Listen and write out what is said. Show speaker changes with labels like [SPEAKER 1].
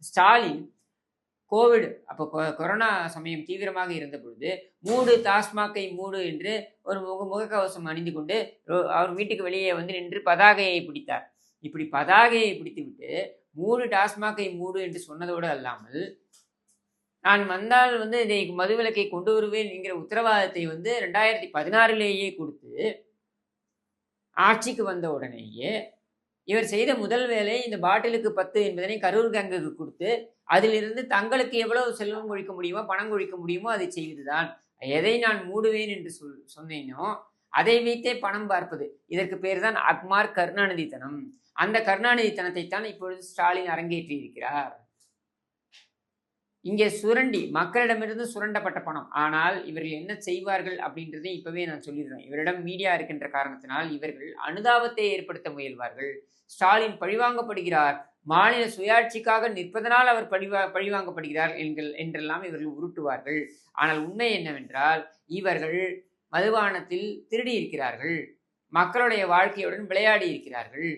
[SPEAKER 1] Stalin Covid அப்போ corona சமயம் தீவிரமாக இருந்த பொழுது மூடு டாஸ்மாகை மூடு என்று ஒரு முகக்கவசம் அணிந்து கொண்டு அவர் வீட்டுக்கு வெளியே வந்து நின்று பதாகையை பிடித்தார். இப்படி பதாகையை பிடித்து விட்டு மூடு டாஸ்மாகை மூடு என்று சொன்னதோடு அல்லாமல் நான் வந்தால் வந்து இதை மதுவிலக்கை கொண்டு வருவேன் என்கிற உத்தரவாதத்தை வந்து 2016 கொடுத்து ஆட்சிக்கு வந்த உடனேயே இவர் செய்த முதல் வேலை இந்த பாட்டிலுக்கு 10 என்பதனை கரூர் கேங்குக்கு கொடுத்து அதிலிருந்து தங்களுக்கு எவ்வளவு செல்வம் கொழிக்க முடியுமோ பணம் கொழிக்க முடியுமோ அதை செய்வதுதான். எதை நான் மூடுவேன் என்று சொன்னேனோ அதை வைத்தே பணம் பார்ப்பது. இதற்கு பேர் தான் அக்மார் கருணாநிதித்தனம். அந்த கருணாநிதித்தனத்தை தான் இப்பொழுது ஸ்டாலின் அரங்கேற்றி இருக்கிறார். இங்கே சுரண்டி மக்களிடமிருந்து சுரண்டப்பட்ட பணம். ஆனால் இவர்கள் என்ன செய்வார்கள் அப்படின்றதை இப்பவே நான் சொல்லிடுறேன். இவரிடம் மீடியா இருக்கின்ற காரணத்தினால் இவர்கள் அனுதாபத்தை ஏற்படுத்த முயல்வார்கள். ஸ்டாலின் பழிவாங்கப்படுகிறார், மாநில சுயாட்சிக்காக நிற்பதனால் அவர் பழிவாங்கப்படுகிறார் என்றெல்லாம் இவர்கள் உருட்டுவார்கள். ஆனால் உண்மை என்னவென்றால் இவர்கள் மதுபானத்தில் திருடி இருக்கிறார்கள், மக்களுடைய வாழ்க்கையுடன் விளையாடி இருக்கிறார்கள்.